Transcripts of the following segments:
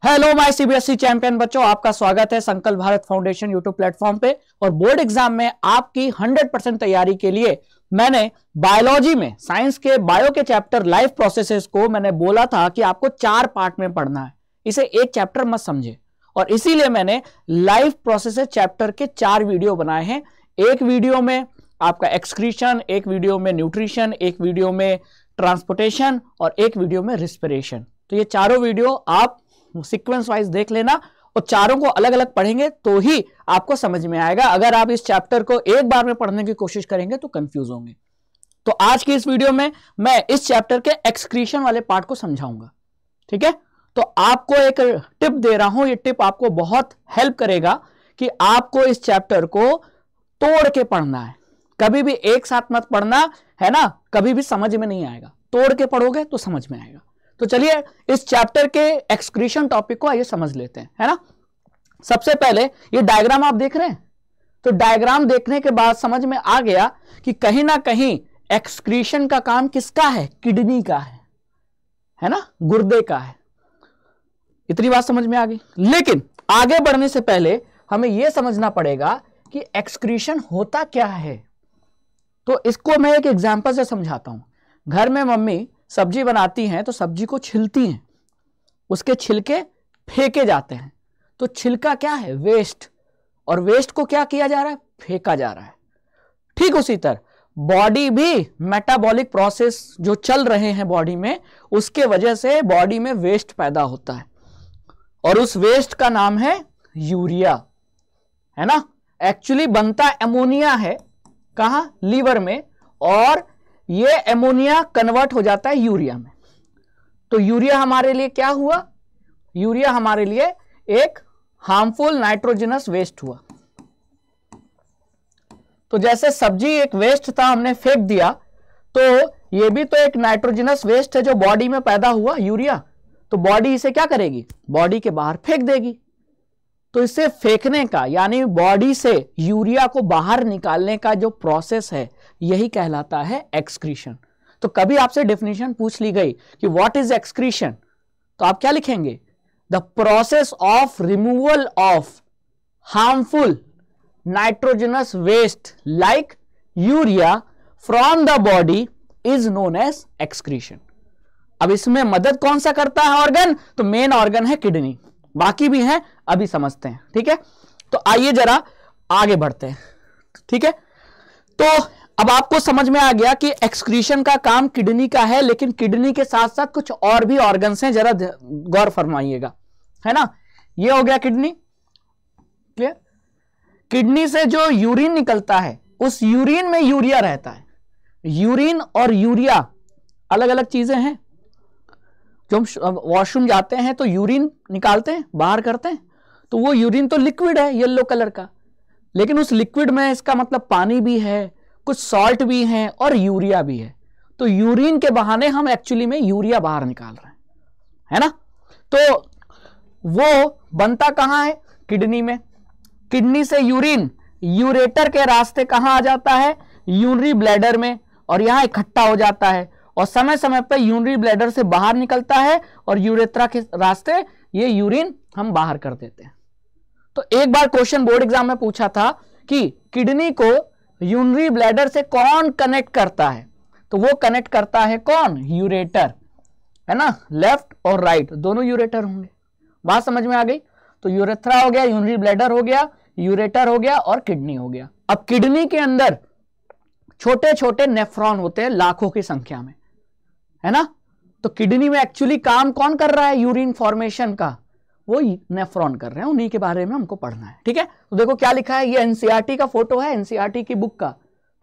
Hello my CBSE champion बच्चों, आपका स्वागत है संकल्प भारत फाउंडेशन यूट्यूब प्लेटफॉर्म पे। और बोर्ड एग्जाम में आपकी 100% तैयारी के लिए मैंने बायोलॉजी में साइंस के बायो के चैप्टर लाइफ प्रोसेसेस को मैंने बोला था कि आपको 4 पार्ट में पढ़ना है, इसे एक चैप्टर मत समझे। और इसीलिए मैंने लाइफ प्रोसेसेस चैप्टर के 4 वीडियो बनाए हैं। एक वीडियो में आपका एक्सक्रीशन, एक वीडियो में न्यूट्रिशन, एक वीडियो में ट्रांसपोर्टेशन और एक वीडियो में रिस्पिरेशन। तो ये चारों वीडियो आप सीक्वेंस वाइज देख लेना और चारों को अलग अलग पढ़ेंगे तो ही आपको समझ में आएगा। अगर आप इस चैप्टर को एक बार में पढ़ने की कोशिश करेंगे तो कंफ्यूज होंगे। तो आज की इस वीडियो में मैं इस चैप्टर के एक्सक्रीशन वाले पार्ट को समझाऊंगा, ठीक है। तो आपको एक टिप दे रहा हूं, ये टिप आपको बहुत हेल्प करेगा कि आपको इस चैप्टर को तोड़ के पढ़ना है। कभी भी एक साथ मत पढ़ना, है ना, कभी भी समझ में नहीं आएगा। तोड़ के पढ़ोगे तो समझ में आएगा। तो चलिए इस चैप्टर के एक्सक्रीशन टॉपिक को आइए समझ लेते हैं, है ना। सबसे पहले ये डायग्राम आप देख रहे हैं, तो डायग्राम देखने के बाद समझ में आ गया कि कहीं ना कहीं एक्सक्रीशन का काम किसका है, किडनी का है ना, गुर्दे का है। इतनी बात समझ में आ गई। लेकिन आगे बढ़ने से पहले हमें यह समझना पड़ेगा कि एक्सक्रीशन होता क्या है। तो इसको मैं एक एग्जांपल से समझाता हूं। घर में मम्मी सब्जी बनाती हैं तो सब्जी को छिलती हैं, उसके छिलके फेंके जाते हैं। तो छिलका क्या है, वेस्ट, और वेस्ट को क्या किया जा रहा है, फेंका जा रहा है। ठीक उसी तरह बॉडी भी मेटाबॉलिक प्रोसेस जो चल रहे हैं बॉडी में, उसके वजह से बॉडी में वेस्ट पैदा होता है और उस वेस्ट का नाम है यूरिया, है ना। एक्चुअली बनता एमोनिया है, कहां, लीवर में, और ये एमोनिया कन्वर्ट हो जाता है यूरिया में। तो यूरिया हमारे लिए क्या हुआ, यूरिया हमारे लिए एक हार्मफुल नाइट्रोजनस वेस्ट हुआ। तो जैसे सब्जी एक वेस्ट था, हमने फेंक दिया, तो ये भी तो एक नाइट्रोजनस वेस्ट है जो बॉडी में पैदा हुआ, यूरिया। तो बॉडी इसे क्या करेगी, बॉडी के बाहर फेंक देगी। तो इसे फेंकने का यानी बॉडी से यूरिया को बाहर निकालने का जो प्रोसेस है, यही कहलाता है एक्सक्रीशन। तो कभी आपसे डेफिनेशन पूछ ली गई कि व्हाट इज एक्सक्रीशन, तो आप क्या लिखेंगे, the process of removal of harmful nitrogenous waste like urea from the body is known as excretion. अब इसमें मदद कौन सा करता है ऑर्गन, तो मेन ऑर्गन है किडनी, बाकी भी हैं, अभी समझते हैं, ठीक है। तो आइए जरा आगे बढ़ते हैं, ठीक है। तो अब आपको समझ में आ गया कि एक्सक्रीशन का काम किडनी का है, लेकिन किडनी के साथ साथ कुछ और भी ऑर्गन्स हैं, जरा गौर फरमाइएगा, है ना। ये हो गया किडनी, क्लियर। किडनी से जो यूरिन निकलता है, उस यूरिन में यूरिया रहता है। यूरिन और यूरिया अलग अलग चीजें हैं। जो हम वॉशरूम जाते हैं तो यूरिन निकालते हैं, बाहर करते हैं, तो वो यूरिन तो लिक्विड है, येलो कलर का, लेकिन उस लिक्विड में इसका मतलब पानी भी है, कुछ सॉल्ट भी है और यूरिया भी है। तो यूरिन के बहाने हम एक्चुअली में यूरिया बाहर निकाल रहे हैं, है ना। तो वो बनता कहां है, किडनी में। किडनी से यूरिन यूरेटर के रास्ते कहां आ जाता है, यूरिनरी ब्लैडर में, और यहां इकट्ठा हो जाता है और समय समय पर यूरिनरी ब्लैडर से बाहर निकलता है और यूरेथ्रा के रास्ते ये यूरिन हम बाहर कर देते हैं। तो एक बार क्वेश्चन बोर्ड एग्जाम में पूछा था कि किडनी को यूरिनरी ब्लैडर से कौन कनेक्ट करता है, तो वो कनेक्ट करता है कौन, यूरेटर, है ना। लेफ्ट और राइट दोनों यूरेटर होंगे। बात समझ में आ गई। तो यूरेथ्रा हो गया, यूरिनरी ब्लैडर हो गया, यूरेटर हो गया और किडनी हो गया। अब किडनी के अंदर छोटे छोटे नेफ्रॉन होते हैं लाखों की संख्या में, है ना। तो किडनी में एक्चुअली काम कौन कर रहा है, यूरिन फॉर्मेशन का, वो नेफ्रॉन कर रहे हैं, उन्हीं के बारे में हमको पढ़ना है, ठीक है। तो देखो क्या लिखा है, ये एनसीईआरटी का फोटो है, एनसीईआरटी की बुक का।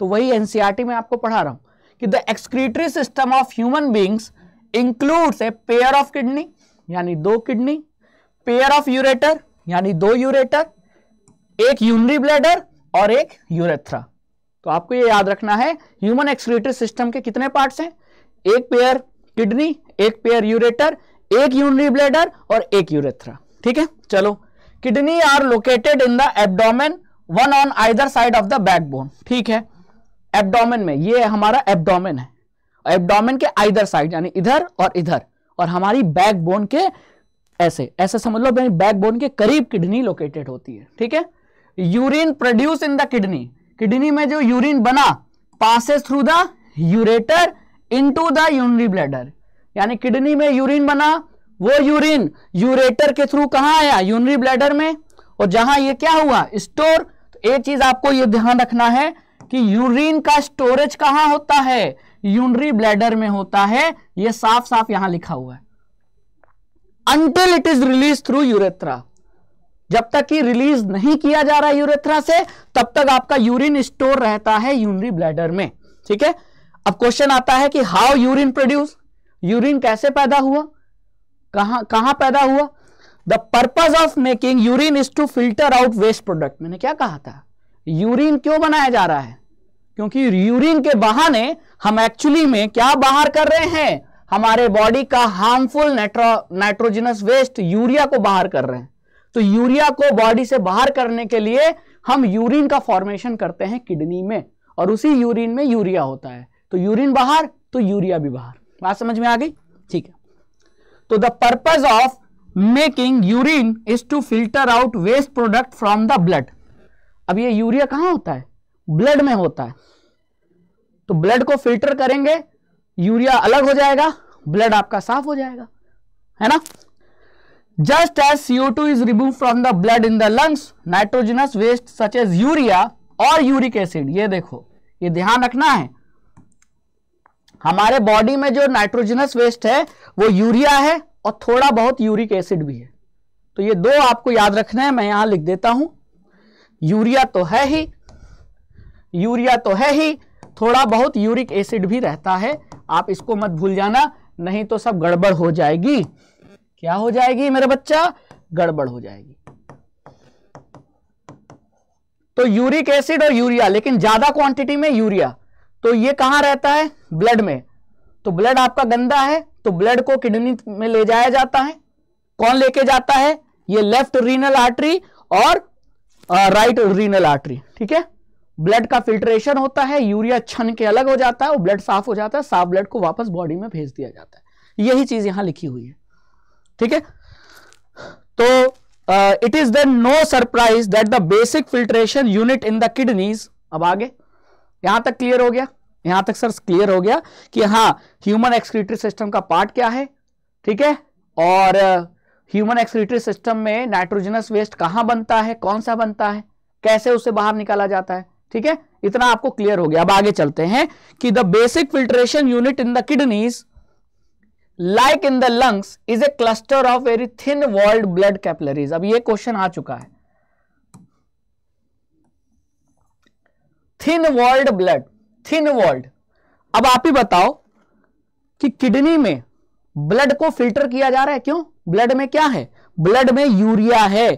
तो वही एनसीईआरटी में आपको पढ़ा रहा हूं कि the excretory system of human beings includes a pair of kidney यानी 2 किडनी, पेयर ऑफ यूरेटर यानी 2 यूरेटर, एक यूरिनरी ब्लैडर और एक यूरेथ्रा। तो आपको ये याद रखना है, ह्यूमन एक्सक्रीटरी सिस्टम के कितने पार्ट्स हैं, एक पेयर किडनी, एक पेयर यूरेटर, एक यूरिनरी ब्लैडर और एक यूरेथ्रा, ठीक है। चलो, kidney are located in the abdomen, one on either side of the backbone, ठीक है। एब्डोमेन में, ये हमारा एब्डोमेन है, एब्डोमेन के आइदर साइड यानी इधर और इधर, और हमारी बैकबोन के ऐसे ऐसे समझ लो, बैकबोन के करीब किडनी लोकेटेड होती है, ठीक है। Urine produce in the kidney, kidney में जो यूरिन बना passes through the ureter into the urinary bladder, यानी किडनी में यूरिन बना, वो यूरिन यूरेटर के थ्रू कहां आया, यूरिनरी ब्लैडर में, और जहां ये क्या हुआ, स्टोर। तो एक चीज आपको ये ध्यान रखना है कि यूरिन का स्टोरेज कहां होता है, यूरिनरी ब्लैडर में होता है, ये साफ साफ यहां लिखा हुआ है। Until it is released through urethra, जब तक कि रिलीज नहीं किया जा रहा है यूरेथ्रा से, तब तक आपका यूरिन स्टोर रहता है यूरिनरी ब्लैडर में, ठीक है। अब क्वेश्चन आता है कि हाउ यूरिन प्रोड्यूस, यूरिन कैसे पैदा हुआ, कहां पैदा हुआ। The purpose of making urine is to filter out waste product. मैंने क्या कहा था, यूरिन क्यों बनाया जा रहा है, क्योंकि यूरिन के बहाने हम एक्चुअली में क्या बाहर कर रहे हैं, हमारे बॉडी का हार्मफुल नाइट्रोजनस वेस्ट यूरिया को बाहर कर रहे हैं। तो यूरिया को बॉडी से बाहर करने के लिए हम यूरिन का फॉर्मेशन करते हैं किडनी में, और उसी यूरिन में यूरिया होता है। तो यूरिन बाहर तो यूरिया भी बाहर। बात समझ में आ गई, ठीक है। तो the purpose of making urine is to filter out waste product from the blood. अब ये यूरिया कहां होता है, ब्लड में होता है। तो ब्लड को फिल्टर करेंगे, यूरिया अलग हो जाएगा, ब्लड आपका साफ हो जाएगा, है ना। Just as CO2 is remove from the blood in the lungs, nitrogenous waste such as urea और यूरिक एसिड। ये देखो, ये ध्यान रखना है, हमारे बॉडी में जो नाइट्रोजनस वेस्ट है वो यूरिया है और थोड़ा बहुत यूरिक एसिड भी है। तो ये दो आपको याद रखना है, मैं यहां लिख देता हूं। यूरिया तो है ही, यूरिया तो है ही, थोड़ा बहुत यूरिक एसिड भी रहता है, आप इसको मत भूल जाना, नहीं तो सब गड़बड़ हो जाएगी। क्या हो जाएगी मेरे बच्चा, गड़बड़ हो जाएगी। तो यूरिक एसिड और यूरिया, लेकिन ज्यादा क्वांटिटी में यूरिया, तो ये कहां रहता है, ब्लड में। तो ब्लड आपका गंदा है, तो ब्लड को किडनी में ले जाया जाता है। कौन लेके जाता है, ये लेफ्ट रीनल आर्टरी और राइट रीनल आर्टरी, ठीक है। ब्लड का फिल्ट्रेशन होता है, यूरिया छन के अलग हो जाता है और ब्लड साफ हो जाता है, साफ ब्लड को वापस बॉडी में भेज दिया जाता है। यही चीज यहां लिखी हुई है, ठीक है। तो it is then no surprise that the basic filtration unit in the kidneys. अब आगे यहां तक क्लियर हो गया, यहां तक सर क्लियर हो गया कि हाँ ह्यूमन एक्सक्रीटरी सिस्टम का पार्ट क्या है, ठीक है। और ह्यूमन एक्सक्रीटरी सिस्टम में नाइट्रोजनस वेस्ट कहां बनता है, कौन सा बनता है, कैसे उसे बाहर निकाला जाता है, ठीक है। इतना आपको क्लियर हो गया। अब आगे चलते हैं कि the basic filtration unit in the kidneys like in the lungs is a cluster of very thin walled blood capillaries. अब ये क्वेश्चन आ चुका है, thin walled blood, thin walled. अब आप ही बताओ कि किडनी में ब्लड को फिल्टर किया जा रहा है, क्यों, ब्लड में क्या है, ब्लड में यूरिया है,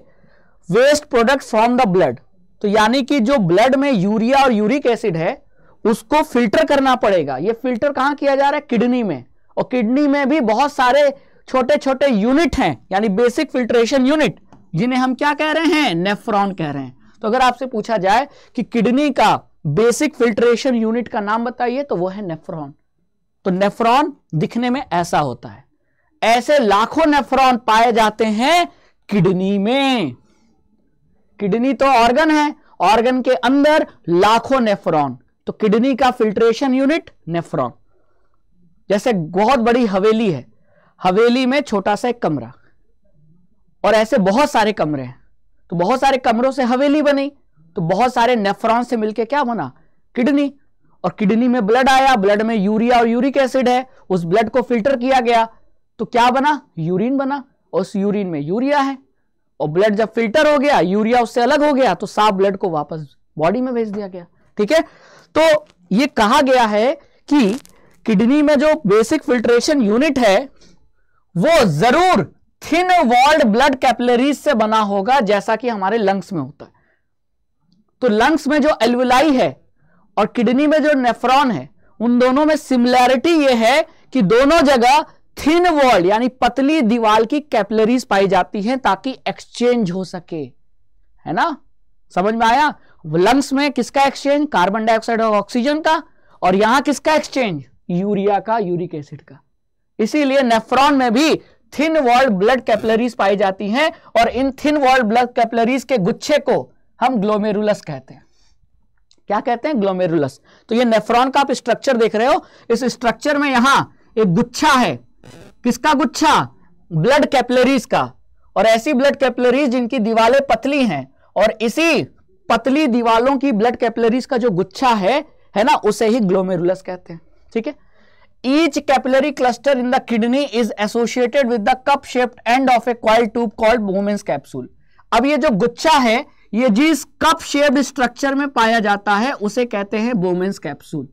waste product from the blood. तो यानी कि जो ब्लड में यूरिया और यूरिक एसिड है उसको फिल्टर करना पड़ेगा। ये फिल्टर कहां किया जा रहा है, किडनी में। और किडनी में भी बहुत सारे छोटे छोटे यूनिट हैं, यानी बेसिक फिल्ट्रेशन यूनिट, जिन्हें हम क्या कह रहे हैं, नेफ्रॉन कह रहे हैं। तो अगर आपसे पूछा जाए कि किडनी का बेसिक फिल्ट्रेशन यूनिट का नाम बताइए, तो वो है नेफ्रॉन। तो नेफ्रॉन दिखने में ऐसा होता है, ऐसे लाखों नेफ्रॉन पाए जाते हैं किडनी में। किडनी तो ऑर्गन है, ऑर्गन के अंदर लाखों नेफ्रॉन। तो किडनी का फिल्ट्रेशन यूनिट नेफ्रॉन। जैसे बहुत बड़ी हवेली है, हवेली में छोटा सा एक कमरा, और ऐसे बहुत सारे कमरे हैं, तो बहुत सारे कमरों से हवेली बनी, तो बहुत सारे नेफ्रॉन से मिलके क्या बना, किडनी। और किडनी में ब्लड आया, ब्लड में यूरिया और यूरिक एसिड है, उस ब्लड को फिल्टर किया गया तो क्या बना, यूरिन बना, और उस यूरिन में यूरिया है, और ब्लड जब फिल्टर हो गया, यूरिया उससे अलग हो गया, तो साफ ब्लड को वापस बॉडी में भेज दिया गया, ठीक है। तो ये कहा गया है कि किडनी में जो बेसिक फिल्ट्रेशन यूनिट है वो जरूर थिन वॉल्ड ब्लड कैपिलरीज से बना होगा, जैसा कि हमारे लंग्स में होता है। तो लंग्स में जो एल्वुलाई है और किडनी में जो नेफ्रॉन है, उन दोनों में सिमिलैरिटी ये है कि दोनों जगह थिन वॉल यानी पतली दीवार की कैपिलरीज पाई जाती हैं, ताकि एक्सचेंज हो सके, है ना, समझ में आया। लंग्स में किसका एक्सचेंज, कार्बन डाइऑक्साइड और ऑक्सीजन का, और यहां किसका एक्सचेंज, यूरिया का, यूरिक एसिड का। इसीलिए नेफ्रॉन में भी थिन वॉल्ड ब्लड कैपिलरीज पाई जाती हैं, और इन थिन वॉल्ड ब्लड कैपिलरीज के गुच्छे को हम ग्लोमेरुलस कहते हैं। क्या कहते हैं? ग्लोमेरुलस। तो ये नेफ्रॉन का आप स्ट्रक्चर देख रहे हो, इस स्ट्रक्चर में यहां एक गुच्छा है। किसका गुच्छा? ब्लड कैपिलरीज का। और ऐसी ब्लड कैपिलरीज जिनकी दीवारें पतली हैं, और इसी पतली दीवालों की ब्लड कैपिलरीज का जो गुच्छा है ना, उसे ही ग्लोमेरुलस कहते हैं। ठीक है। Each capillary cluster in the kidney is associated with the cup shaped end of A coiled tube called Bowman's capsule. अब ये जो गुच्छा है, ये जिस कप शेप्ड स्ट्रक्चर में पाया जाता है उसे कहते हैं बोमेन्स कैप्सूल।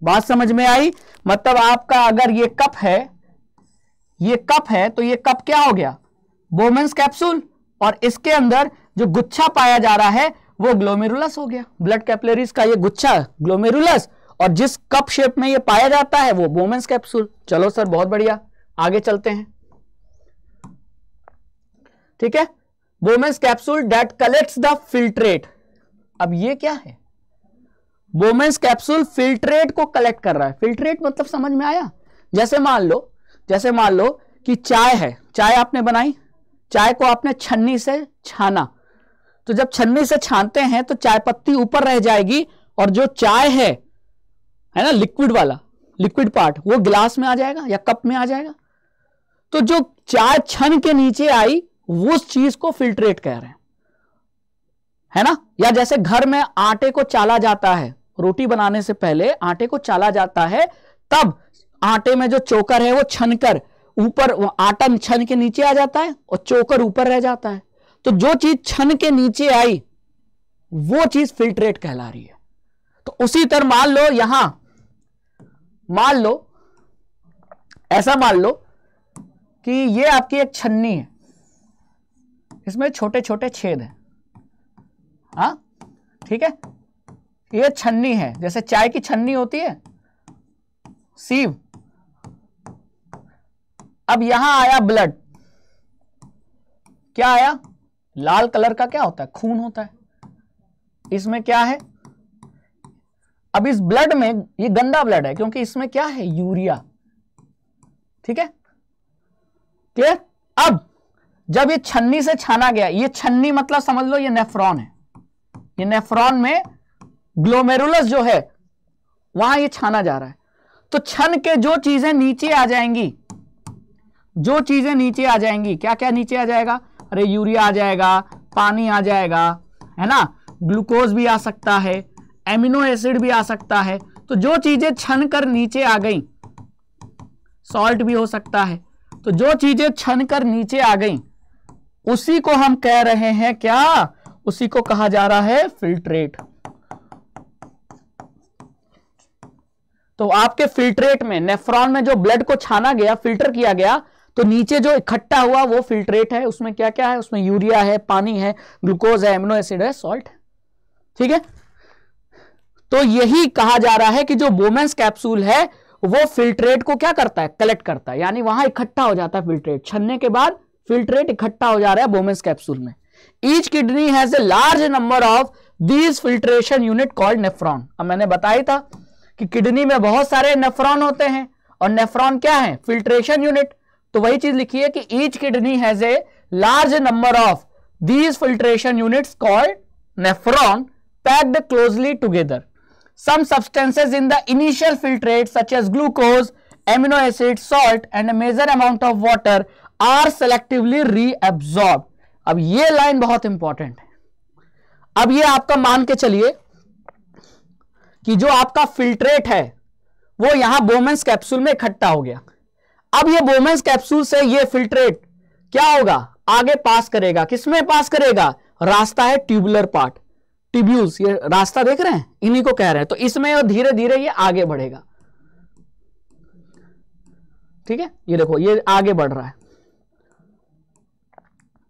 बात समझ में आई? मतलब आपका अगर ये कप है तो ये कप क्या हो गया? बोमेन्स कैप्सूल, और इसके अंदर जो गुच्छा पाया जा रहा है वो ग्लोमेरुलस हो गया। ब्लड कैपिलरीज का ये गुच्छा ग्लोमेरुलस, और जिस कप शेप में ये पाया जाता है वो बोमेन्स कैप्सूल। चलो सर, बहुत बढ़िया, आगे चलते हैं। ठीक है। Bowman's capsule that collects the filtrate. अब ये क्या है? बोमेन्स कैप्सूल फिल्ट्रेट को कलेक्ट कर रहा है। फिल्ट्रेट मतलब समझ में आया? जैसे मान लो कि चाय है, चाय आपने बनाई, चाय को आपने छन्नी से छाना, तो जब छन्नी से छानते हैं तो चाय पत्ती ऊपर रह जाएगी, और जो चाय है ना, लिक्विड वाला, लिक्विड पार्ट, वो गिलास में आ जाएगा या कप में आ जाएगा। तो जो चाय छन के नीचे आई, वो उस चीज को फिल्ट्रेट कह रहे हैं, है ना। या जैसे घर में आटे को चाला जाता है, रोटी बनाने से पहले आटे को चाला जाता है, तब आटे में जो चोकर है वो छनकर ऊपर, आटा छन के नीचे आ जाता है और चोकर ऊपर रह जाता है। तो जो चीज छन के नीचे आई वो चीज फिल्ट्रेट कहला रही है। तो उसी तरह मान लो ऐसा मान लो कि ये आपकी एक छन्नी है, इसमें छोटे छोटे छेद हैं। हाँ, ठीक है। ये छन्नी है, जैसे चाय की छन्नी होती है, सीव। अब यहां आया ब्लड, क्या आया? लाल कलर का क्या होता है? खून होता है। इसमें क्या है? अब इस ब्लड में, ये गंदा ब्लड है क्योंकि इसमें क्या है? यूरिया। ठीक है, क्लियर? अब जब ये छन्नी से छाना गया, ये छन्नी मतलब समझ लो ये नेफ्रॉन है, ये नेफ्रॉन में ग्लोमेरुलस जो है वहां ये छाना जा रहा है। तो छन के जो चीजें नीचे आ जाएंगी, क्या क्या नीचे आ जाएगा? अरे यूरिया आ जाएगा, पानी आ जाएगा, है ना, ग्लूकोज भी आ सकता है, एमिनो एसिड भी आ सकता है। तो जो चीजें छन कर नीचे आ गई, सॉल्ट भी हो सकता है, तो जो चीजें छन कर नीचे आ गई उसी को हम कह रहे हैं क्या? उसी को कहा जा रहा है फिल्ट्रेट। तो आपके फिल्ट्रेट में, नेफ्रॉन में जो ब्लड को छाना गया, फिल्टर किया गया, तो नीचे जो इकट्ठा हुआ वो फिल्ट्रेट है। उसमें क्या क्या है? उसमें यूरिया है, पानी है, ग्लूकोज है, एमिनो एसिड है, सॉल्ट है। ठीक है। तो यही कहा जा रहा है कि जो बोमेन्स कैप्सूल है वो फिल्ट्रेट को क्या करता है? कलेक्ट करता है, यानी वहां इकट्ठा हो जाता है फिल्ट्रेट। छन्ने के बाद फिल्ट्रेट इकट्ठा हो जा रहा है बोमेन्स कैप्सूल में। Each kidney has a large number of these filtration unit called nephron. अब मैंने बताया था कि किडनी में बहुत सारे नेफ्रॉन होते हैं, और नेफ्रॉन क्या है? Filtration unit. तो वही चीज लिखी है कि each kidney has a large number of these filtration units called nephron packed closely together. Some substances in the initial filtrate such as glucose, amino acid, salt and a major amount of water are selectively reabsorbed. अब ये line बहुत important है। अब ये आपका मान के चलिए कि जो आपका फिल्ट्रेट है वो यहां बोमेन्स कैप्सूल में इकट्ठा हो गया। अब ये बोमेन्स कैप्सूल से ये फिल्ट्रेट क्या होगा? आगे पास करेगा। किसमें पास करेगा? रास्ता है ट्यूबुलर पार्ट, ट्यूब्यूल्स, ये रास्ता देख रहे हैं, इन्हीं को कह रहे हैं। तो इसमें धीरे धीरे ये आगे बढ़ेगा। ठीक है, ये देखो ये आगे बढ़ रहा है,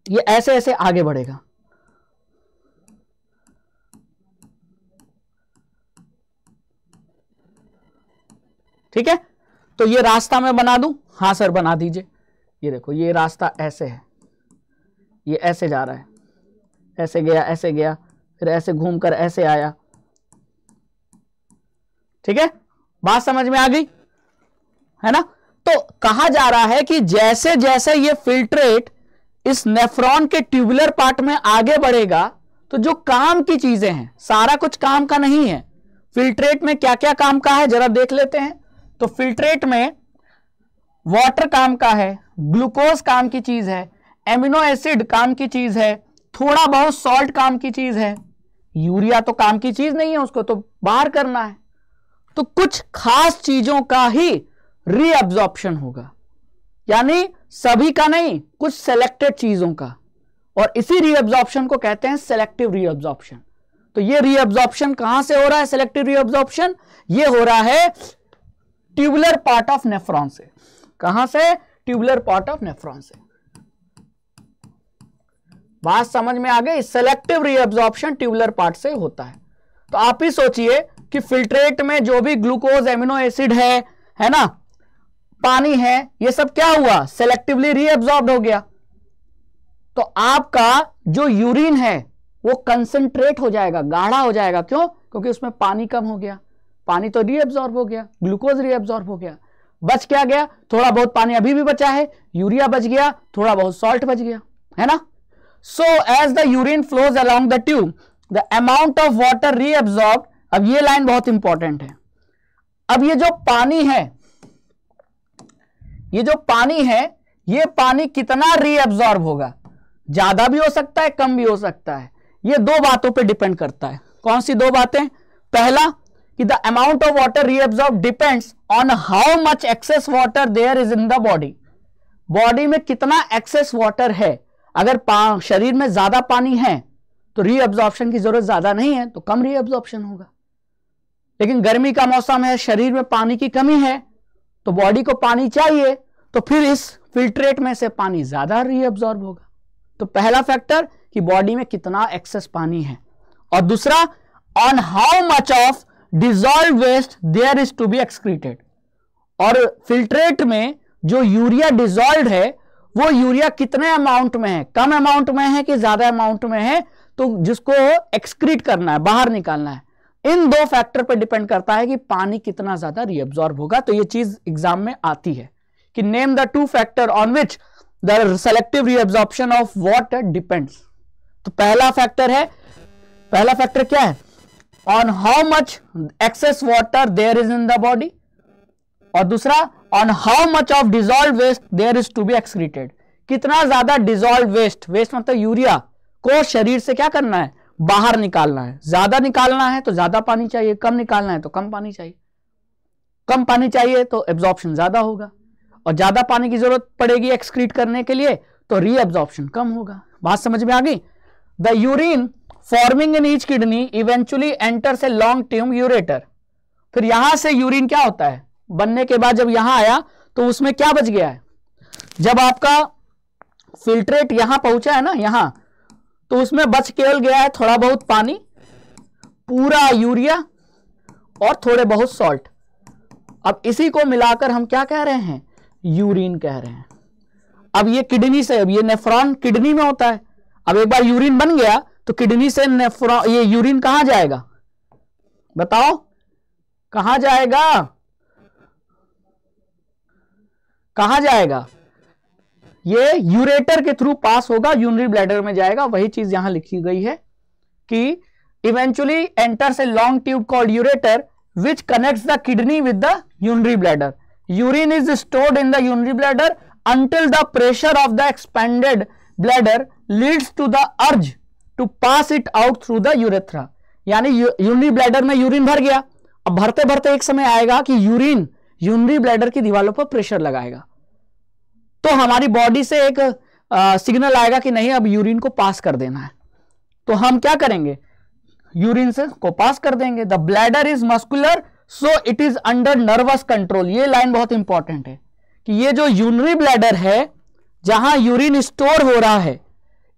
ये ऐसे ऐसे आगे बढ़ेगा। ठीक है, तो ये रास्ता मैं बना दूं? हाँ सर बना दीजिए। ये देखो ये रास्ता ऐसे है, ये ऐसे जा रहा है, ऐसे गया, फिर ऐसे घूमकर ऐसे आया। ठीक है, बात समझ में आ गई है ना? तो तो कहा जा रहा है कि जैसे जैसे ये फिल्ट्रेट इस नेफ्रॉन के ट्यूबुलर पार्ट में आगे बढ़ेगा, तो जो काम की चीजें हैं, सारा कुछ काम का नहीं है। फिल्ट्रेट में क्या क्या काम का है जरा देख लेते हैं। तो फिल्ट्रेट में वाटर काम का है, ग्लूकोज काम की चीज है, एमिनो एसिड काम की चीज है, थोड़ा बहुत सॉल्ट काम की चीज है। यूरिया तो काम की चीज नहीं है, उसको तो बाहर करना है। तो कुछ खास चीजों का ही रीअब्जॉर्प्शन होगा, यानी सभी का नहीं, कुछ सेलेक्टेड चीजों का, और इसी रीअब्जॉर्प्शन को कहते हैं सेलेक्टिव रीअब्जॉर्प्शन। तो ये रीअब्जॉर्प्शन कहां से हो रहा है? सेलेक्टिव रीअब्जॉर्प्शन ये हो रहा है ट्यूबुलर पार्ट ऑफ नेफ्रॉन से। कहां से? ट्यूबुलर पार्ट ऑफ नेफ्रॉन से। बात समझ में आ गई? सेलेक्टिव रीअब्जॉर्प्शन ट्यूबुलर पार्ट से होता है। तो आप ही सोचिए कि फिल्ट्रेट में जो भी ग्लूकोज, एमिनो एसिड है ना, पानी है, ये सब क्या हुआ? सेलेक्टिवली रीअब्जॉर्ब्ड हो गया। तो आपका जो यूरिन है वो कंसंट्रेट हो जाएगा, गाढ़ा हो जाएगा। क्यों? क्योंकि उसमें पानी कम हो गया। पानी तो रीअब्जॉर्ब हो गया, ग्लूकोज रीअब्जॉर्ब हो गया। बच क्या गया? थोड़ा बहुत पानी अभी भी बचा है, यूरिया बच गया, थोड़ा बहुत सॉल्ट बच गया, है ना। So as the urine flows along the tube the amount of water reabsorb. अब ये लाइन बहुत इंपॉर्टेंट है। अब ये जो पानी है, ये पानी कितना रीअब्जॉर्ब होगा? ज्यादा भी हो सकता है, कम भी हो सकता है। ये दो बातों पे डिपेंड करता है। कौन सी दो बातें? पहला कि the amount of water reabsorb depends on how much excess water there is in the body. Body में कितना एक्सेस वाटर है। अगर शरीर में ज्यादा पानी है तो रीअब्जॉर्प्शन की जरूरत ज्यादा नहीं है, तो कम रीअब्जॉर्प्शन होगा। लेकिन गर्मी का मौसम है, शरीर में पानी की कमी है, तो बॉडी को पानी चाहिए, तो फिर इस फिल्ट्रेट में से पानी ज्यादा रीअब्जॉर्ब होगा। तो पहला फैक्टर कि बॉडी में कितना एक्सेस पानी है, और दूसरा on how much of dissolved waste there is to be excreted. और फिल्ट्रेट में जो यूरिया डिसॉल्व्ड है वो यूरिया कितने अमाउंट में है, कम अमाउंट में है कि ज्यादा अमाउंट में है, तो जिसको एक्सक्रीट करना है, बाहर निकालना है। इन दो फैक्टर पर डिपेंड करता है कि पानी कितना ज्यादा रीअब्जॉर्ब होगा। तो ये चीज एग्जाम में आती है कि name the two factor on which the selective reabsorption of water depends. तो पहला फैक्टर क्या है? On how much excess water there is in the body, और दूसरा on how much of dissolved waste there is to be excreted. कितना ज्यादा dissolved waste मतलब urea को शरीर से क्या करना है? बाहर निकालना है। ज्यादा निकालना है तो ज्यादा पानी चाहिए, कम निकालना है तो कम पानी चाहिए। कम पानी चाहिए तो एब्जॉर्प्शन ज्यादा होगा, और ज्यादा पानी की जरूरत पड़ेगी एक्सक्रीट करने के लिए, तो रीअब्जॉर्प्शन कम होगा। बात समझ में आ गई? The urine forming in each kidney eventually enters a long tube ureter. फिर यहां से यूरिन क्या होता है? बनने के बाद जब यहां आया तो उसमें क्या बच गया है? जब आपका फिल्ट्रेट यहां पहुंचा है ना, यहां, तो उसमें बच केवल गया है थोड़ा बहुत पानी, पूरा यूरिया और थोड़े बहुत सॉल्ट। अब इसी को मिलाकर हम क्या कह रहे हैं? यूरिन कह रहे हैं। अब ये किडनी से, अब ये नेफ्रॉन किडनी में होता है। अब एक बार यूरिन बन गया तो किडनी से नेफ्रॉन, ये यूरिन कहां जाएगा? बताओ कहां जाएगा? कहां जाएगा? ये यूरेटर के थ्रू पास होगा, यूरिनरी ब्लैडर में जाएगा। वही चीज यहां लिखी गई है कि eventually enters a long tube called ureter which connects the kidney with the urinary bladder. Urine is stored in the urinary bladder until the pressure of the expanded bladder leads to the urge to pass it out through the urethra. यानी urinary bladder में urine भर गया, अब भरते भरते एक समय आएगा कि यूरिन यूरिनरी ब्लैडर की दीवारों पर प्रेशर लगाएगा, तो हमारी बॉडी से एक सिग्नल आएगा कि नहीं, अब यूरिन को पास कर देना है। तो हम क्या करेंगे? यूरिन से को पास कर देंगे। The bladder is muscular so it is under nervous control. ये लाइन बहुत इंपॉर्टेंट है कि ये जो यूरिनरी ब्लैडर है, जहां यूरिन स्टोर हो रहा है,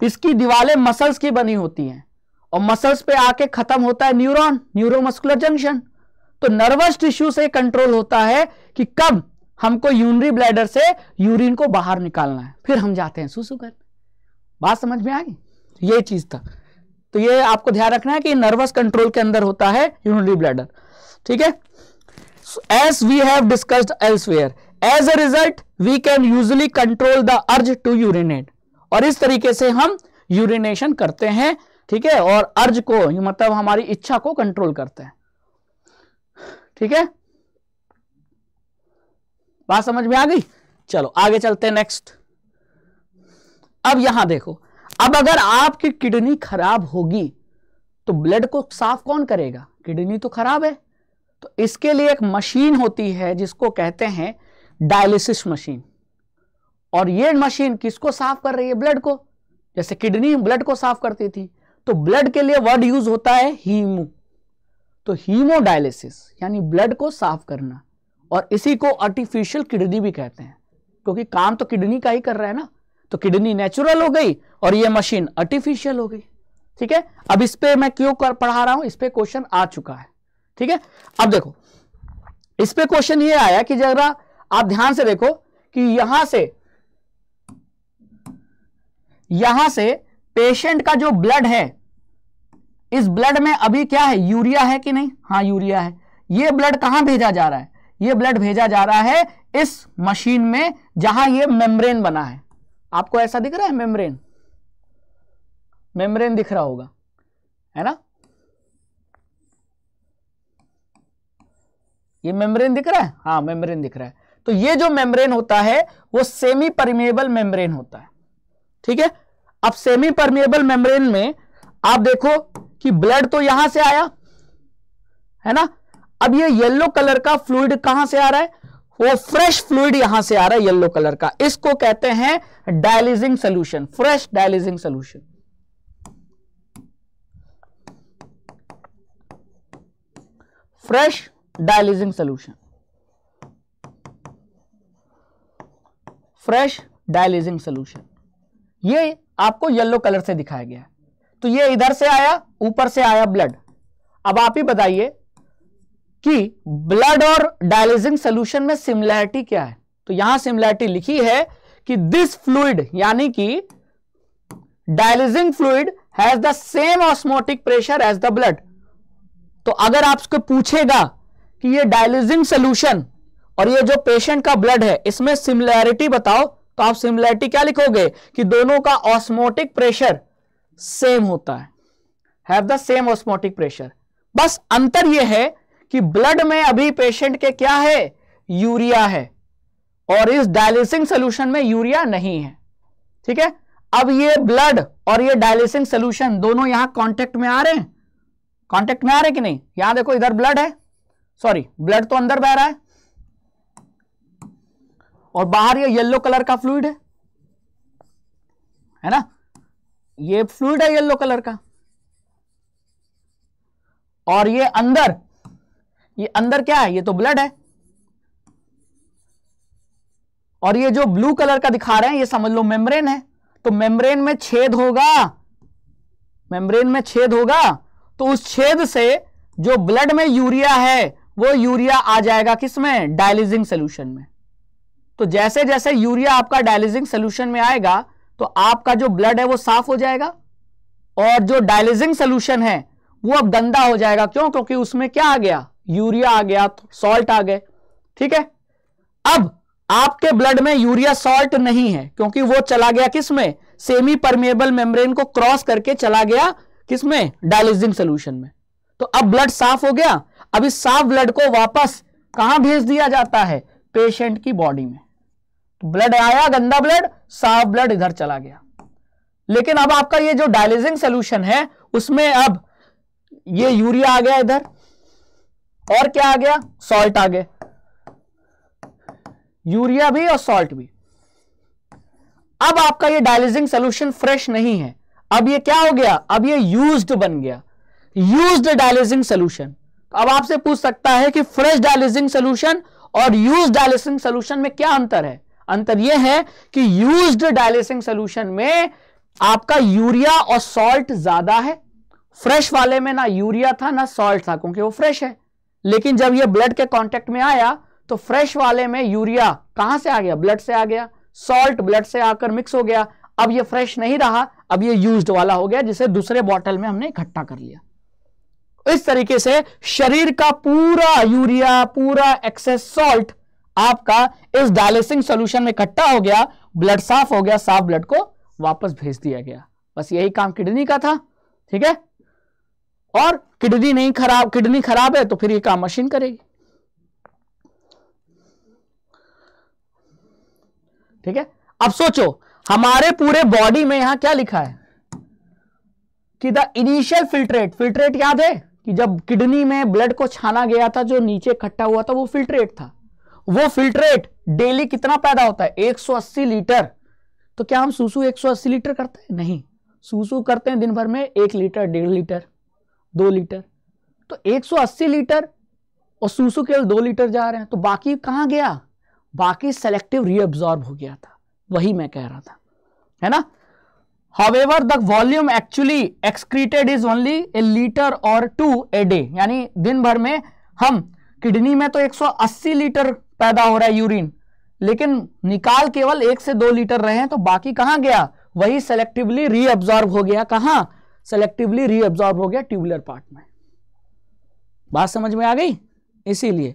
इसकी दीवारें मसल्स की बनी होती हैं, और मसल्स पे आके खत्म होता है न्यूरॉन, न्यूरोमस्कुलर जंक्शन। तो नर्वस टिश्यू से कंट्रोल होता है कि कब हमको यूरिनरी ब्लैडर से यूरिन को बाहर निकालना है, फिर हम जाते हैं सुसु करने। बात समझ में आ गई? ये चीज था। तो ये आपको ध्यान रखना है कि नर्वस कंट्रोल के अंदर होता है यूरिनरी ब्लैडर। ठीक है? As we have discussed elsewhere, as a result we can usually control the urge to urinate, और इस तरीके से हम यूरिनेशन करते हैं, ठीक है, और अर्ज को मतलब हमारी इच्छा को कंट्रोल करते हैं, ठीक है, बात समझ में आ गई। चलो आगे चलते हैं नेक्स्ट। अब यहां देखो, अब अगर आपकी किडनी खराब होगी तो ब्लड को साफ कौन करेगा? किडनी तो खराब है, तो इसके लिए एक मशीन होती है जिसको कहते हैं डायलिसिस मशीन, और ये मशीन किसको साफ कर रही है? ब्लड को। जैसे किडनी ब्लड को साफ करती थी, तो ब्लड के लिए वर्ड यूज होता है हीमो, तो हीमोडायलिसिस यानी ब्लड को साफ करना, और इसी को आर्टिफिशियल किडनी भी कहते हैं, क्योंकि काम तो किडनी का ही कर रहा है ना। तो किडनी नेचुरल हो गई और ये मशीन आर्टिफिशियल हो गई, ठीक है। अब इस पे मैं क्यों पढ़ा रहा हूं, इस पे क्वेश्चन आ चुका है, ठीक है। अब देखो इस पे क्वेश्चन ये आया कि जरा आप ध्यान से देखो कि यहां से पेशेंट का जो ब्लड है, इस ब्लड में अभी क्या है? यूरिया है कि नहीं? हाँ यूरिया है। ये ब्लड कहां भेजा जा रहा है? ये ब्लड भेजा जा रहा है इस मशीन में, जहां ये मेम्ब्रेन बना है। आपको ऐसा दिख रहा है? मेम्ब्रेन दिख रहा होगा, है ना? ये मेम्ब्रेन दिख रहा है? हाँ मेम्ब्रेन दिख रहा है। तो ये जो मेम्ब्रेन होता है वो सेमी परमेबल मेम्ब्रेन होता है, ठीक है। अब सेमी परमेबल मेम्ब्रेन में आप देखो कि ब्लड तो यहां से आया, है ना। अब ये येलो कलर का फ्लूइड कहां से आ रहा है? वो फ्रेश फ्लूइड यहां से आ रहा है येलो कलर का, इसको कहते हैं dialysing solution, fresh dialysing solution. Fresh dialysing solution, fresh dialysing solution, ये आपको येलो कलर से दिखाया गया है। तो ये इधर से आया, ऊपर से आया ब्लड। अब आप ही बताइए कि ब्लड और डायलिसिंग सॉल्यूशन में सिमिलैरिटी क्या है? तो यहां सिमिलैरिटी लिखी है कि दिस फ्लूइड यानी कि dialysing fluid has the same osmotic pressure as the blood. तो अगर आपसे पूछेगा कि ये डायलिसिंग सॉल्यूशन और ये जो पेशेंट का ब्लड है इसमें सिमिलैरिटी बताओ, तो आप सिमिलैरिटी क्या लिखोगे कि दोनों का ऑस्मोटिक प्रेशर सेम होता है, have the same osmotic pressure. बस अंतर यह है कि ब्लड में अभी पेशेंट के क्या है? यूरिया है, और इस डायलिसिंग सॉल्यूशन में यूरिया नहीं है, ठीक है। अब ये ब्लड और ये डायलिसिंग सॉल्यूशन दोनों यहां कांटेक्ट में आ रहे हैं, कांटेक्ट में आ रहे हैं कि नहीं? यहां देखो इधर ब्लड है, सॉरी ब्लड तो अंदर बह रहा है और बाहर ये येलो कलर का फ्लूइड है ना, ये फ्लूइड है येलो कलर का, और ये अंदर क्या है? ये तो ब्लड है, और ये जो ब्लू कलर का दिखा रहे हैं ये समझ लो मेम्ब्रेन है। तो मेम्ब्रेन में छेद होगा, मेम्ब्रेन में छेद होगा, तो उस छेद से जो ब्लड में यूरिया है वो यूरिया आ जाएगा किसमें? डायलिसिंग सॉल्यूशन में। तो जैसे जैसे यूरिया आपका डायलिसिंग सॉल्यूशन में आएगा तो आपका जो ब्लड है वो साफ हो जाएगा, और जो डायलिसिंग सॉल्यूशन है वो अब गंदा हो जाएगा। क्यों? क्योंकि उसमें क्या आ गया? यूरिया आ गया, तो सॉल्ट आ गए, ठीक है। अब आपके ब्लड में यूरिया सॉल्ट नहीं है, क्योंकि वो चला गया किसमें? सेमी परमेबल मेम्ब्रेन को क्रॉस करके चला गया किसमें? डायलिसिंग सॉल्यूशन में। तो अब ब्लड साफ हो गया। अब इस साफ ब्लड को वापस कहां भेज दिया जाता है? पेशेंट की बॉडी में। तो ब्लड आया, गंदा ब्लड, साफ ब्लड इधर चला गया। लेकिन अब आपका ये जो डायलिसिंग सॉल्यूशन है उसमें अब ये यूरिया आ गया इधर, और क्या आ गया? सॉल्ट आ गए, यूरिया भी और सॉल्ट भी। अब आपका ये डायलिसिंग सॉल्यूशन फ्रेश नहीं है, अब ये क्या हो गया? अब ये यूज्ड बन गया, यूज्ड डायलिसिंग सॉल्यूशन। अब आपसे पूछ सकता है कि फ्रेश डायलिसिंग सॉल्यूशन और यूज्ड डायलिसिंग सॉल्यूशन में क्या अंतर है? अंतर यह है कि यूज्ड डायलिसिंग सॉल्यूशन में आपका यूरिया और सॉल्ट ज्यादा है, फ्रेश वाले में ना यूरिया था ना सॉल्ट था, क्योंकि वो फ्रेश है। लेकिन जब ये ब्लड के कांटेक्ट में आया तो फ्रेश वाले में यूरिया कहां से आ गया? ब्लड से आ गया, सॉल्ट ब्लड से आकर मिक्स हो गया। अब ये फ्रेश नहीं रहा, अब ये यूज्ड वाला हो गया, जिसे दूसरे बॉटल में हमने इकट्ठा कर लिया। इस तरीके से शरीर का पूरा यूरिया, पूरा एक्सेस सॉल्ट आपका इस डायलिसिंग सॉल्यूशन में इकट्ठा हो गया, ब्लड साफ हो गया, साफ ब्लड को वापस भेज दिया गया। बस यही काम किडनी का था, ठीक है। और किडनी खराब है तो फिर ये काम मशीन करेगी, ठीक है। अब सोचो हमारे पूरे बॉडी में यहां क्या लिखा है कि द इनिशियल फिल्ट्रेट याद है कि जब किडनी में ब्लड को छाना गया था, जो नीचे इकट्ठा हुआ था वो फिल्ट्रेट था। वो फिल्ट्रेट डेली कितना पैदा होता है? 180 लीटर। तो क्या हम सूसू 180 लीटर करते हैं? नहीं, सूसू करते हैं दिन भर में 1 लीटर, 1.5 लीटर, 2 लीटर। तो 180 लीटर और सूसू केवल 2 लीटर जा रहे हैं, तो बाकी कहां गया? बाकी सेलेक्टिव रीअब्सॉर्ब हो गया था। वही मैं कह रहा था, है ना। However, the volume actually excreted is only a liter or 2 a day। यानी दिन भर में हम किडनी में तो 180 लीटर पैदा हो रहा है यूरिन, लेकिन निकाल केवल 1 से 2 लीटर रहे हैं, तो बाकी कहां गया? वही सेलेक्टिवली रीअब्सॉर्ब हो गया। कहां? सेलेक्टिवली रीअब्सॉर्ब हो गया ट्यूबुलर पार्ट में। बात समझ में आ गई? इसीलिए,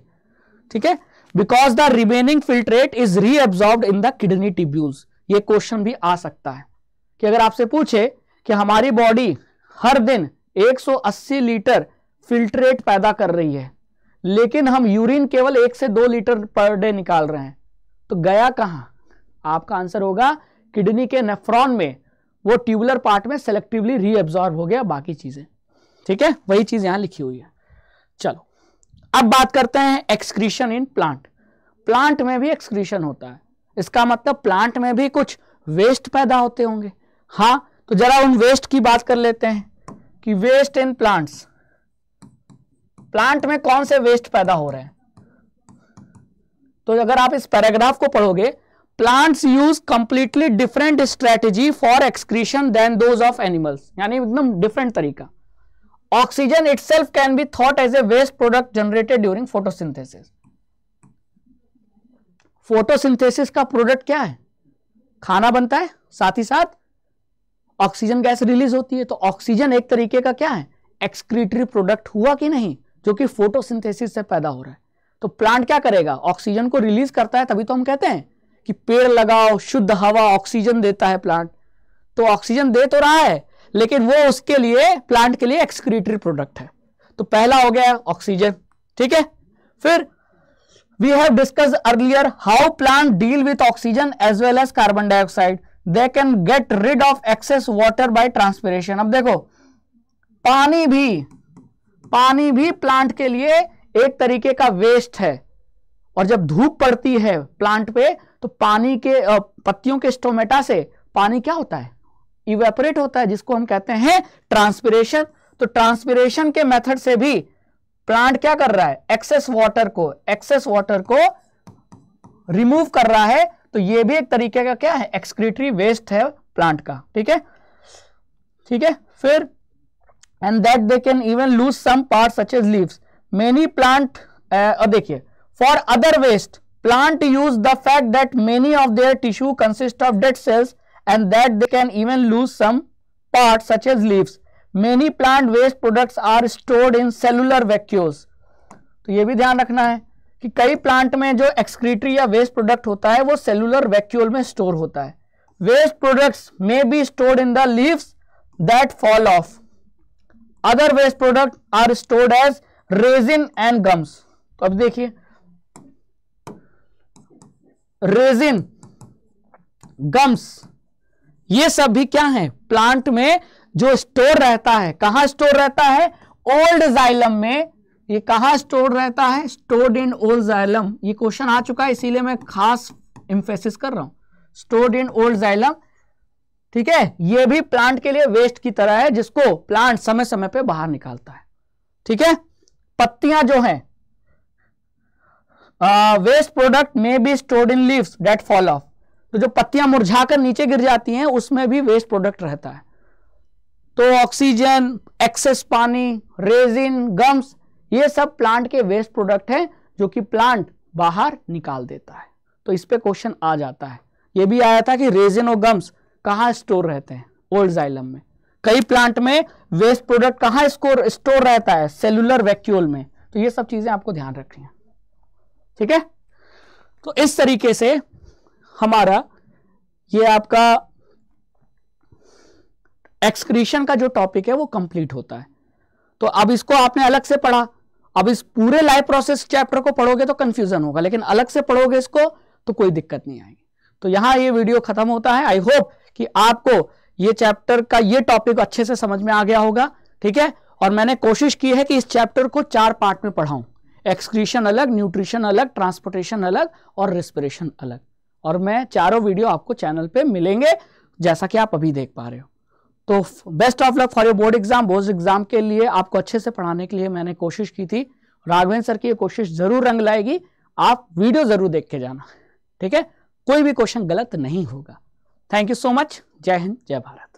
ठीक है, because the remaining filtrate is reabsorbed in the kidney tubules. ये क्वेश्चन भी आ सकता है कि अगर आपसे पूछे कि हमारी बॉडी हर दिन 180 लीटर फिल्ट्रेट पैदा कर रही है, लेकिन हम यूरिन केवल 1 से 2 लीटर पर डे निकाल रहे हैं, तो गया कहां? आपका आंसर होगा किडनी के नेफ्रॉन में, वो ट्यूबुलर पार्ट में सेलेक्टिवली रीअब्सॉर्ब हो गया बाकी चीजें, ठीक है। वही चीज यहां लिखी हुई है। चलो अब बात करते हैं एक्सक्रीशन इन प्लांट। प्लांट में भी एक्सक्रीशन होता है, इसका मतलब प्लांट में भी कुछ वेस्ट पैदा होते होंगे। हाँ, तो जरा उन वेस्ट की बात कर लेते हैं कि वेस्ट इन प्लांट्स, प्लांट में कौन से वेस्ट पैदा हो रहे हैं। तो अगर आप इस पैराग्राफ को पढ़ोगे, plants use completely different strategy for excretion than those of animals. यानी एकदम डिफरेंट तरीका। Oxygen itself can be thought as a waste product generated during photosynthesis. Photosynthesis का प्रोडक्ट क्या है? खाना बनता है, साथ ही साथ ऑक्सीजन गैस रिलीज होती है। तो ऑक्सीजन एक तरीके का क्या है? एक्सक्रीटरी प्रोडक्ट हुआ कि नहीं, जो कि फोटोसिंथेसिस से पैदा हो रहा है। तो प्लांट क्या करेगा? ऑक्सीजन को रिलीज करता है, तभी तो हम कहते हैं कि पेड़ लगाओ, शुद्ध हवा, ऑक्सीजन देता है प्लांट। तो ऑक्सीजन दे तो रहा है, लेकिन वो उसके लिए, प्लांट के लिए एक्सक्रीटरी प्रोडक्ट है। तो पहला हो गया ऑक्सीजन, ठीक है। फिर we have discussed earlier how plant deal with oxygen as well as carbon dioxide. They can get rid of excess water by transpiration. अब देखो, पानी भी प्लांट के लिए एक तरीके का वेस्ट है। और जब धूप पड़ती है प्लांट पे, तो पानी के पत्तियों के स्टोमेटा से पानी क्या होता है? इवेपोरेट होता है, जिसको हम कहते हैं ट्रांसपिरेशन। तो ट्रांसपिरेशन के मेथड से भी प्लांट क्या कर रहा है? एक्सेस वाटर को रिमूव कर रहा है। तो ये भी एक तरीके का क्या है? एक्सक्रीटरी वेस्ट है प्लांट का, ठीक है, ठीक है। फिर and that they can even lose some part such as leaves. Many plant, देखिए, for other waste plant use the fact that many of their tissue consist of dead cells and that they can even lose some part such as leaves. Many plant waste products are stored in cellular vacuoles। तो ये भी ध्यान रखना है कि कई plant में जो एक्सक्रीटरी या वेस्ट प्रोडक्ट होता है वो सेलुलर वैक्यूल में स्टोर होता है। Waste products may be stored in the leaves that fall off. Other waste product are stored as resin and gums. तो अब देखिए, रेजिन, गम्स, ये सब भी क्या है? प्लांट में जो स्टोर रहता है। कहां स्टोर रहता है? ओल्ड जाइलम में। ये कहां स्टोर रहता है? Stored in old xylem. ये क्वेश्चन आ चुका है, इसीलिए मैं खास एम्फेसिस कर रहा हूं, स्टोर्ड इन ओल्ड जाइलम, ठीक है। ये भी प्लांट के लिए वेस्ट की तरह है, जिसको प्लांट समय समय पे बाहर निकालता है, ठीक है। पत्तियां जो हैं, वेस्ट प्रोडक्ट में B stored in leaves that fall of. तो जो पत्तियां मुरझाकर नीचे गिर जाती हैं, उसमें भी वेस्ट प्रोडक्ट रहता है। तो ऑक्सीजन, एक्सेस पानी, रेजिन, गम्स, ये सब प्लांट के वेस्ट प्रोडक्ट हैं, जो कि प्लांट बाहर निकाल देता है। तो इस पे क्वेश्चन आ जाता है। ये भी आया था कि रेजिन और गम्स कहां स्टोर रहते हैं? ओल्ड जाइलम में। कई प्लांट में वेस्ट प्रोडक्ट कहां स्टोर रहता है? सेलुलर वैक्यूल में। तो ये सब चीजें आपको ध्यान रखनी है, ठीक है। तो इस तरीके से हमारा ये आपका एक्सक्रीशन का जो टॉपिक है वो कंप्लीट होता है। तो अब इसको आपने अलग से पढ़ा, अब इस पूरे लाइफ प्रोसेस चैप्टर को पढ़ोगे तो कंफ्यूजन होगा, लेकिन अलग से पढ़ोगे इसको तो कोई दिक्कत नहीं आएगी। तो यहां ये वीडियो खत्म होता है। आई होप कि आपको ये चैप्टर का ये टॉपिक अच्छे से समझ में आ गया होगा, ठीक है। और मैंने कोशिश की है कि इस चैप्टर को 4 पार्ट में पढ़ाऊं, एक्सक्रीशन अलग, न्यूट्रिशन अलग, ट्रांसपोर्टेशन अलग और रेस्पिरेशन अलग। और मैं चारों वीडियो आपको चैनल पे मिलेंगे जैसा कि आप अभी देख पा रहे हो। तो best of luck for your board exam. Board exam के लिए आपको अच्छे से पढ़ाने के लिए मैंने कोशिश की थी। राघवेंद्र सर की ये कोशिश जरूर रंग लाएगी। आप वीडियो जरूर देख के जाना, ठीक है। कोई भी क्वेश्चन गलत नहीं होगा। Thank you so much. जय हिंद, जय भारत।